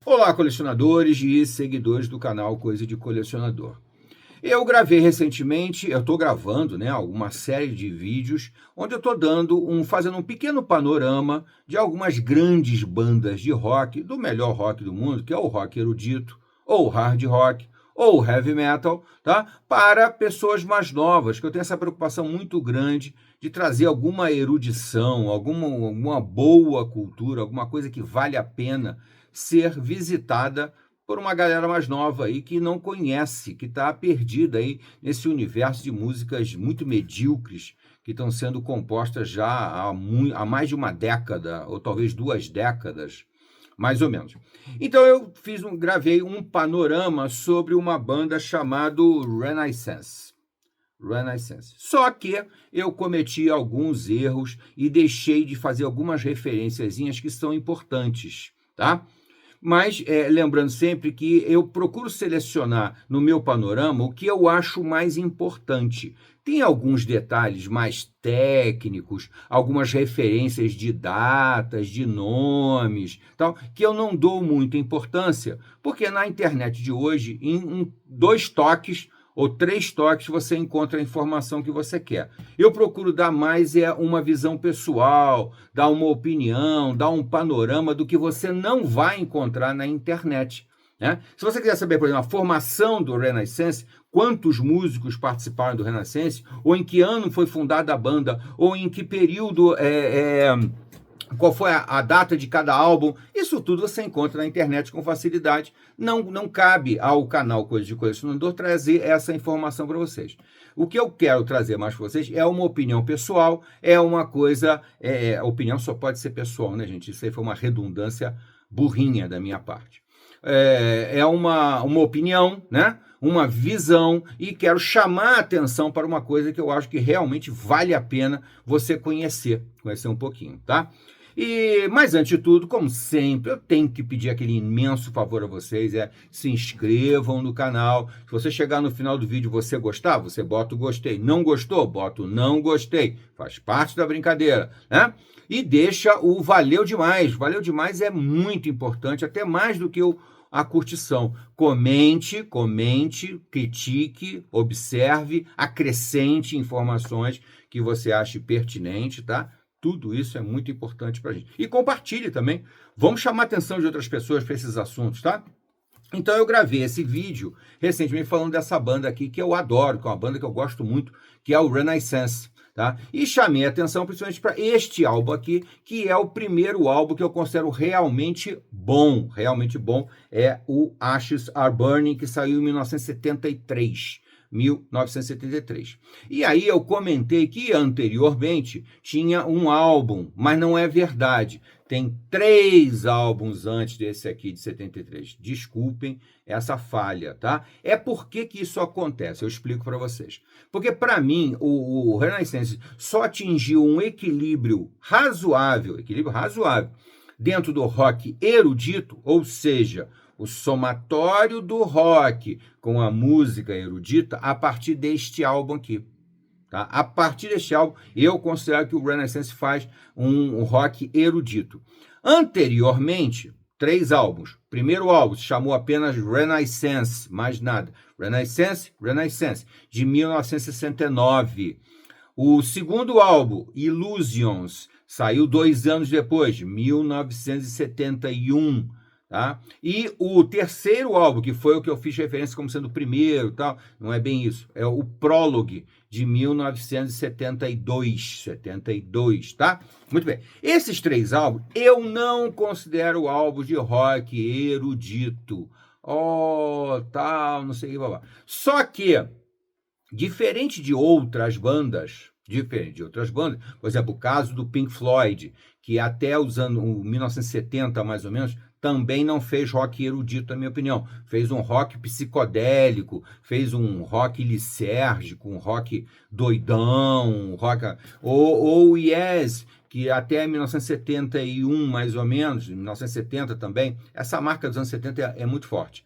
Olá, colecionadores e seguidores do canal Coisa de Colecionador. Eu gravei recentemente, eu estou gravando, né, uma série de vídeos onde eu estou fazendo um pequeno panorama de algumas grandes bandas de rock, do melhor rock do mundo, que é o rock erudito, ou hard rock, ou heavy metal, tá? Para pessoas mais novas, que eu tenho essa preocupação muito grande de trazer alguma erudição, alguma boa cultura, alguma coisa que vale a pena ser visitada por uma galera mais nova aí que não conhece, que está perdida aí nesse universo de músicas muito medíocres que estão sendo compostas já há mais de uma década, ou talvez 2 décadas, mais ou menos. Então eu gravei um panorama sobre uma banda chamada Renaissance. Renaissance. Só que eu cometi alguns erros e deixei de fazer algumas referenciazinhas que são importantes, tá? Mas lembrando sempre que eu procuro selecionar no meu panorama o que eu acho mais importante. Tem alguns detalhes mais técnicos, algumas referências de datas, de nomes, tal, que eu não dou muita importância, porque na internet de hoje, em 2 toques ou 3 toques, você encontra a informação que você quer. Eu procuro dar mais uma visão pessoal, dar uma opinião, dar um panorama do que você não vai encontrar na internet, né? Se você quiser saber, por exemplo, a formação do Renaissance, quantos músicos participaram do Renaissance, ou em que ano foi fundada a banda, ou em que período qual foi a data de cada álbum, isso tudo você encontra na internet com facilidade. Não cabe ao canal Coisa de Colecionador trazer essa informação para vocês. O que eu quero trazer mais para vocês é uma opinião pessoal, é uma coisa... a opinião só pode ser pessoal, né, gente? Isso aí foi uma redundância burrinha da minha parte. É uma opinião, né? Uma visão, e quero chamar a atenção para uma coisa que eu acho que realmente vale a pena você conhecer um pouquinho, tá? Mas antes de tudo, como sempre, eu tenho que pedir aquele imenso favor a vocês, se inscrevam no canal. Se você chegar no final do vídeo e você gostar, você bota o gostei. Não gostou? Bota o não gostei. Faz parte da brincadeira, né? E deixa o valeu demais. Valeu demais é muito importante, até mais do que a curtição. Comente, critique, observe, acrescente informações que você ache pertinente, tá? Tudo isso é muito importante para a gente. E compartilhe também. Vamos chamar a atenção de outras pessoas para esses assuntos, tá? Então eu gravei esse vídeo recentemente falando dessa banda aqui que eu adoro, que é uma banda que eu gosto muito, que é o Renaissance, tá? E chamei a atenção principalmente para este álbum aqui, que é o primeiro álbum que eu considero realmente bom. Realmente bom é o Ashes Are Burning, que saiu em 1973. E aí eu comentei que anteriormente tinha um álbum, mas não é verdade. Tem 3 álbuns antes desse aqui de 73. Desculpem essa falha, tá? Por que isso acontece? Eu explico para vocês. Porque para mim o Renaissance só atingiu um equilíbrio razoável dentro do rock erudito, ou seja, o somatório do rock com a música erudita a partir deste álbum aqui. Tá? A partir deste álbum, eu considero que o Renaissance faz um rock erudito. Anteriormente, 3 álbuns. Primeiro álbum se chamou apenas Renaissance, mais nada. Renaissance, de 1969. O segundo álbum, Illusions, saiu 2 anos depois, de 1971. Tá? E o terceiro álbum, que foi o que eu fiz referência como sendo o primeiro, tal, não é bem isso, é o Prologue, de 1972, tá? Muito bem. Esses 3 álbuns eu não considero álbuns de rock erudito. Tal, não sei o que. Só que, diferente de outras bandas, por exemplo, o caso do Pink Floyd, que até os anos 1970, mais ou menos, também não fez rock erudito, na minha opinião. Fez um rock psicodélico, fez um rock lisérgico, um rock doidão, um rock... Ou o Yes, que até 1971, mais ou menos, 1970 também, essa marca dos anos 70 é muito forte.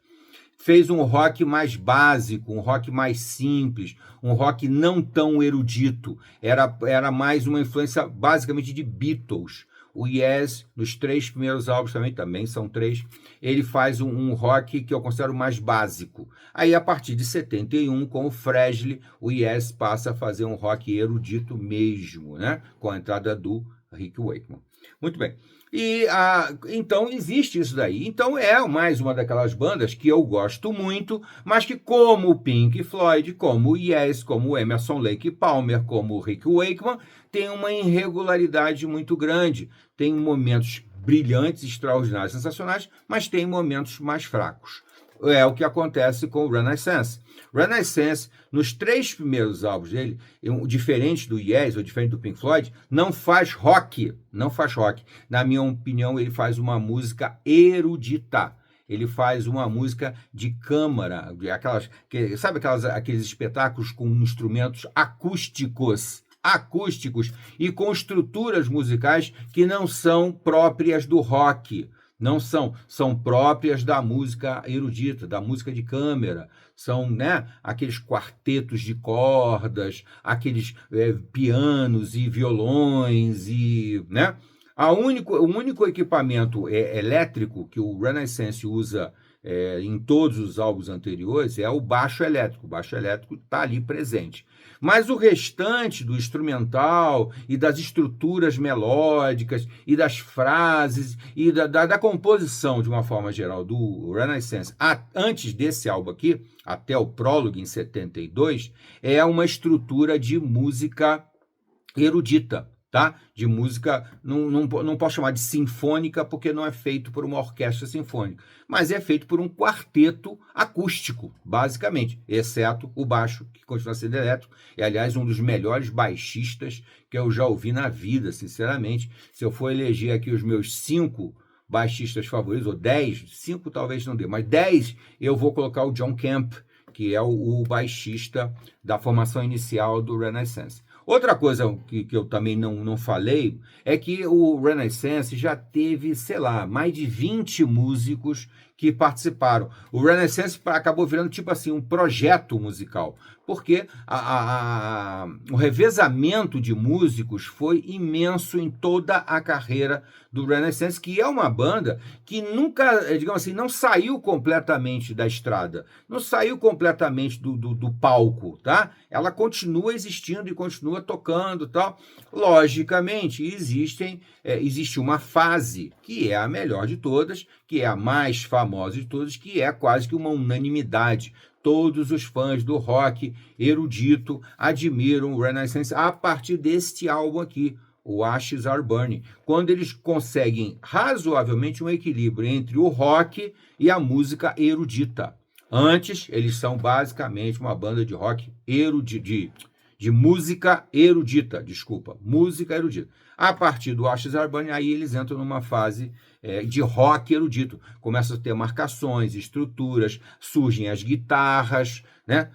Fez um rock mais básico, um rock mais simples, um rock não tão erudito. Era mais uma influência basicamente de Beatles. O Yes, nos 3 primeiros álbuns também são 3, ele faz um rock que eu considero mais básico. Aí, a partir de 71, com o Fragile, o Yes passa a fazer um rock erudito mesmo, né? Com a entrada do Rick Wakeman. Muito bem. Então existe isso daí. Então é mais uma daquelas bandas que eu gosto muito, mas que, como o Pink Floyd, como o Yes, como o Emerson Lake Palmer, como o Rick Wakeman, tem uma irregularidade muito grande. Tem momentos brilhantes, extraordinários, sensacionais, mas tem momentos mais fracos. É o que acontece com o Renaissance. Renaissance, nos 3 primeiros álbuns dele, diferente do Yes ou diferente do Pink Floyd, não faz rock. Não faz rock. Na minha opinião, ele faz uma música erudita. Ele faz uma música de câmara, sabe aqueles espetáculos com instrumentos acústicos e com estruturas musicais que não são próprias do rock. Não são próprias da música erudita, da música de câmara. São, né, aqueles quartetos de cordas, aqueles pianos e violões e, né? O único equipamento elétrico que o Renaissance usa em todos os álbuns anteriores é o baixo elétrico. O baixo elétrico está ali presente. Mas o restante do instrumental e das estruturas melódicas e das frases e da composição, de uma forma geral, do Renaissance, antes desse álbum aqui, até o prólogo em 72, é uma estrutura de música erudita. Tá? De música, não posso chamar de sinfônica, porque não é feito por uma orquestra sinfônica, mas é feito por um quarteto acústico, basicamente, exceto o baixo, que continua sendo elétrico, e aliás, um dos melhores baixistas que eu já ouvi na vida, sinceramente. Se eu for eleger aqui os meus 5 baixistas favoritos, ou 10, 5 talvez não dê, mas 10 eu vou colocar o John Kemp, que é o baixista da formação inicial do Renaissance. Outra coisa que eu também não falei é que o Renaissance já teve, sei lá, mais de 20 músicos que participaram. O Renaissance acabou virando tipo assim um projeto musical, porque o revezamento de músicos foi imenso em toda a carreira do Renaissance, que é uma banda que nunca, digamos assim, não saiu completamente da estrada, não saiu completamente do palco, tá? Ela continua existindo e continua tocando, tal. Logicamente, existe uma fase que é a melhor de todas, que é a mais famosa de todas, que é quase que uma unanimidade. Todos os fãs do rock erudito admiram o Renaissance a partir deste álbum aqui, o Ashes Are Burning, quando eles conseguem razoavelmente um equilíbrio entre o rock e a música erudita. Antes, eles são basicamente uma banda de rock de música erudita, música erudita. A partir do Ashes Are Burning, aí eles entram numa fase de rock erudito. Começam a ter marcações, estruturas, surgem as guitarras, né?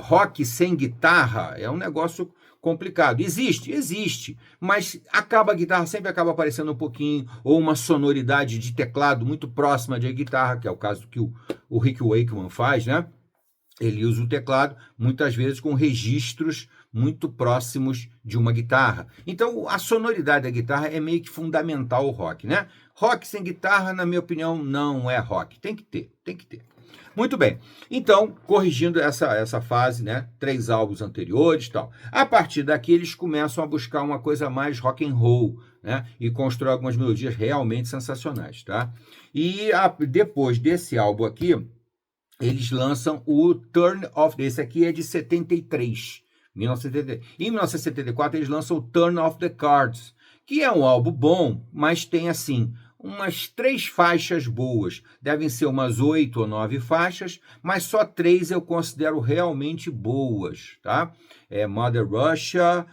Rock sem guitarra é um negócio complicado. Existe, mas a guitarra sempre acaba aparecendo um pouquinho, ou uma sonoridade de teclado muito próxima de guitarra, que é o caso que o Rick Wakeman faz, né? Ele usa o teclado, muitas vezes com registros muito próximos de uma guitarra. Então, a sonoridade da guitarra é meio que fundamental ao rock, né? Rock sem guitarra, na minha opinião, não é rock. Tem que ter. Muito bem. Então, corrigindo essa fase, né? 3 álbuns anteriores e tal. A partir daqui, eles começam a buscar uma coisa mais rock and roll, né? E constroem algumas melodias realmente sensacionais, tá? E depois desse álbum aqui, eles lançam o Turn of... Esse aqui é de 73. 1973. Em 1974, eles lançam o Turn of the Cards, que é um álbum bom, mas tem, assim, umas 3 faixas boas. Devem ser umas 8 ou 9 faixas, mas só 3 eu considero realmente boas, tá? Mother Russia,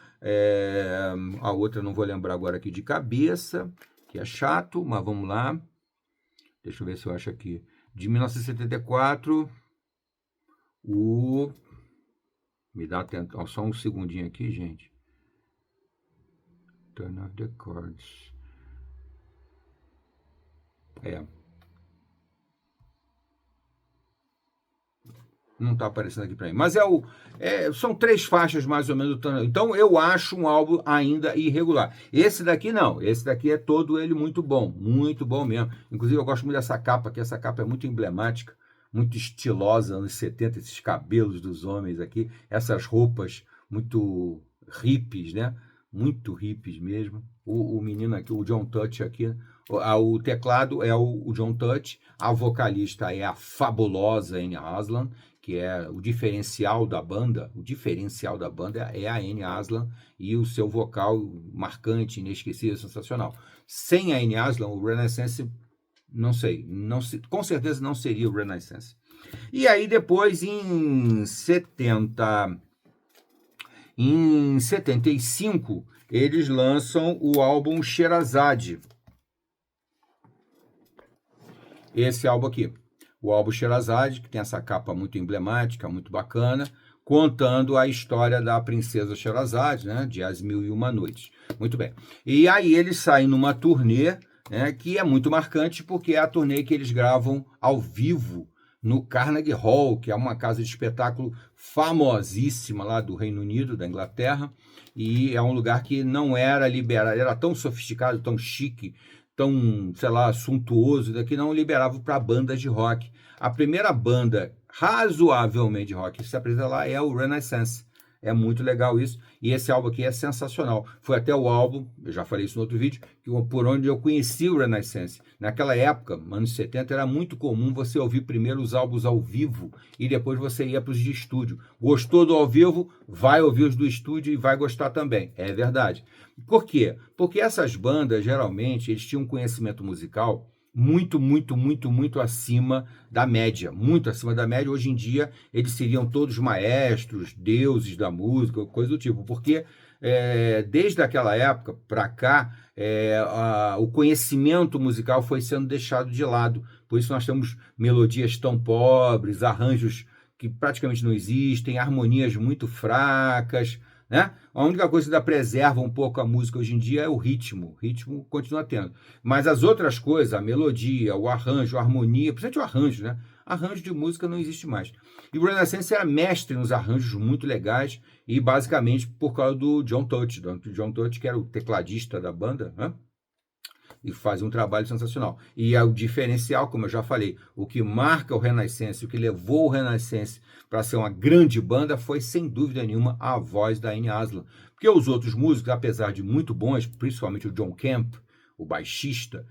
a outra eu não vou lembrar agora aqui de cabeça, que é chato, mas vamos lá. Deixa eu ver se eu acho aqui. De 1974, me dá só um segundinho aqui, gente. Turn of the Chords. Não está aparecendo aqui para mim. Mas são 3 faixas mais ou menos. Então eu acho um álbum ainda irregular. Esse daqui não. Esse daqui é todo ele muito bom mesmo. Inclusive eu gosto muito dessa capa, que essa capa é muito emblemática, muito estilosa, anos 70, esses cabelos dos homens aqui, essas roupas muito hippies, né? Muito hippies mesmo. O menino aqui, o John Touch aqui, o teclado é o John Touch, a vocalista é a fabulosa Annie Haslam, que é o diferencial da banda. O diferencial da banda é a Annie Haslam e o seu vocal marcante, inesquecível, sensacional. Sem a Annie Haslam, o Renaissance, não sei, com certeza não seria o Renaissance. E aí depois, em 75, eles lançam o álbum Sherazade. Esse álbum aqui, o álbum Sherazade, que tem essa capa muito emblemática, muito bacana, contando a história da princesa Sherazade, né, de As Mil e Uma Noites. Muito bem. E aí eles saem numa turnê, né, que é muito marcante, porque é a turnê que eles gravam ao vivo no Carnegie Hall, que é uma casa de espetáculo famosíssima lá do Reino Unido, da Inglaterra, e é um lugar que não era liberado, era tão sofisticado, tão chique, tão, sei lá, suntuoso, que não liberava para bandas de rock. A primeira banda razoavelmente de rock que se apresenta lá é o Renaissance. É muito legal isso. E esse álbum aqui é sensacional. Foi até o álbum, eu já falei isso no outro vídeo, por onde eu conheci o Renaissance. Naquela época, anos 70, era muito comum você ouvir primeiro os álbuns ao vivo e depois você ia para os de estúdio. Gostou do ao vivo? Vai ouvir os do estúdio e vai gostar também. É verdade. Por quê? Porque essas bandas, geralmente, eles tinham um conhecimento musical muito, muito, muito, muito acima da média. Muito acima da média. Hoje em dia, eles seriam todos maestros, deuses da música, coisa do tipo. Porque desde aquela época para cá, o conhecimento musical foi sendo deixado de lado. Por isso nós temos melodias tão pobres, arranjos que praticamente não existem, harmonias muito fracas, né? A única coisa que ainda preserva um pouco a música hoje em dia é o ritmo. O ritmo continua tendo. Mas as outras coisas, a melodia, o arranjo, a harmonia, principalmente o arranjo, né? Arranjo de música não existe mais. E o Renaissance era mestre nos arranjos muito legais e basicamente por causa do John Touch. John Touch, que era o tecladista da banda, né? E faz um trabalho sensacional. E é o diferencial, como eu já falei, o que marca o Renaissance, o que levou o Renaissance para ser uma grande banda foi, sem dúvida nenhuma, a voz da Annie Haslam. Porque os outros músicos, apesar de muito bons, principalmente o John Kemp, o baixista,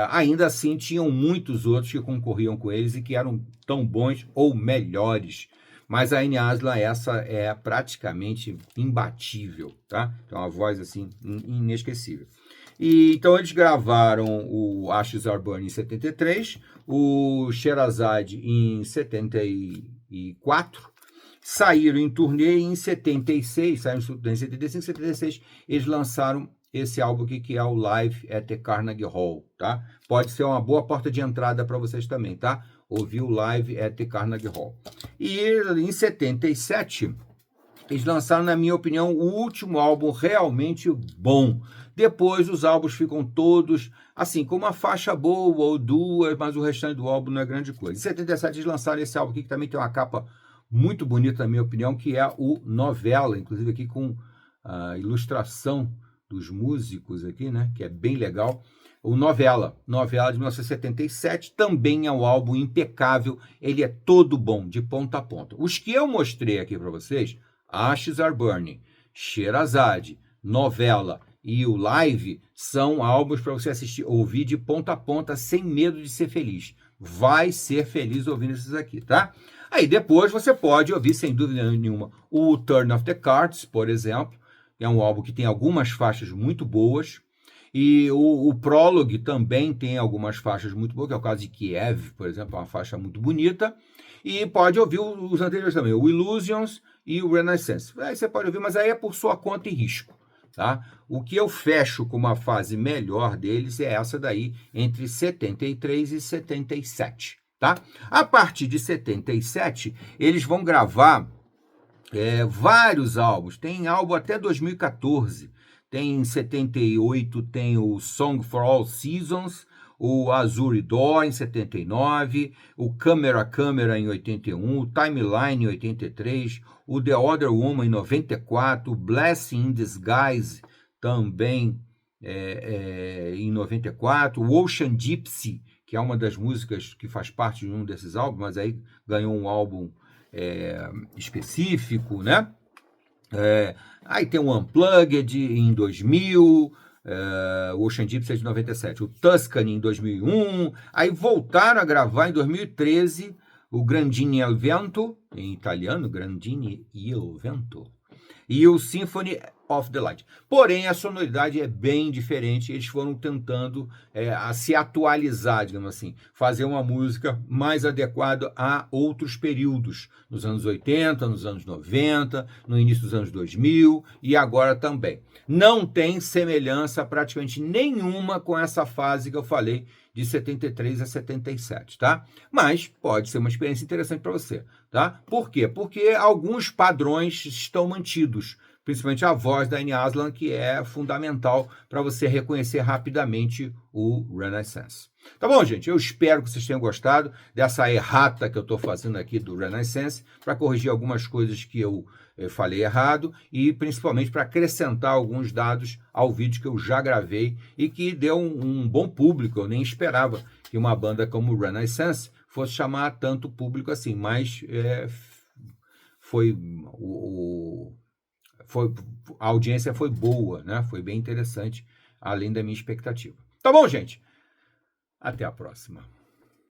ainda assim tinham muitos outros que concorriam com eles e que eram tão bons ou melhores. Mas a Annie Haslam, essa é praticamente imbatível, tá? Então, uma voz assim inesquecível. Então eles gravaram o Ashes Are Burning em 73, o Sherazade em 74, saíram em turnê em 76, saíram em 75, 76, eles lançaram esse álbum aqui que é o Live at the Carnegie Hall, tá? Pode ser uma boa porta de entrada para vocês também, tá? Ouvir o Live at the Carnegie Hall. E em 77, eles lançaram, na minha opinião, o último álbum realmente bom. Depois os álbuns ficam todos, assim, com uma faixa boa ou duas, mas o restante do álbum não é grande coisa. Em 77 eles lançaram esse álbum aqui, que também tem uma capa muito bonita, na minha opinião, que é o Novela, inclusive aqui com a ilustração dos músicos aqui, né, que é bem legal. O Novela de 1977, também é um álbum impecável, ele é todo bom, de ponta a ponta. Os que eu mostrei aqui para vocês, Ashes Are Burning, Sherazade, Novela e o Live, são álbuns para você assistir, ouvir de ponta a ponta, sem medo de ser feliz. Vai ser feliz ouvindo esses aqui, tá? Aí depois você pode ouvir, sem dúvida nenhuma, o Turn of the Cards, por exemplo, que é um álbum que tem algumas faixas muito boas, e o Prologue também tem algumas faixas muito boas, que é o caso de Kiev, por exemplo, é uma faixa muito bonita, e pode ouvir os anteriores também, o Illusions e o Renaissance. Aí você pode ouvir, mas aí é por sua conta e risco, tá? O que eu fecho com uma fase melhor deles é essa daí, entre 73 e 77, tá? A partir de 77, eles vão gravar vários álbuns, tem álbum até 2014, tem em 78, tem o Song for All Seasons, o Azure Door em 79, o Camera Camera em 81, o Timeline em 83, o The Other Woman em 94, o Blessing in Disguise também em 94, o Ocean Gypsy, que é uma das músicas que faz parte de um desses álbuns, mas aí ganhou um álbum específico, né? Aí tem o Unplugged em 2000, o Ocean Gypsy de 97, o Tuscany em 2001, aí voltaram a gravar em 2013 o Grandini al Vento, em italiano, Grandini il Vento, e o Symphony of the Light. Porém, a sonoridade é bem diferente, eles foram tentando a se atualizar, digamos assim, fazer uma música mais adequada a outros períodos, nos anos 80, nos anos 90, no início dos anos 2000 e agora também. Não tem semelhança praticamente nenhuma com essa fase que eu falei, de 73 a 77, tá? Mas pode ser uma experiência interessante para você, tá? Por quê? Porque alguns padrões estão mantidos, principalmente a voz da Anne Aslan, que é fundamental para você reconhecer rapidamente o Renaissance. Tá bom, gente? Eu espero que vocês tenham gostado dessa errata que eu estou fazendo aqui do Renaissance, para corrigir algumas coisas que eu falei errado e principalmente para acrescentar alguns dados ao vídeo que eu já gravei e que deu um bom público. Eu nem esperava que uma banda como o Renaissance fosse chamar tanto público assim, mas a audiência foi boa, né? Foi bem interessante, além da minha expectativa. Tá bom, gente? Até a próxima.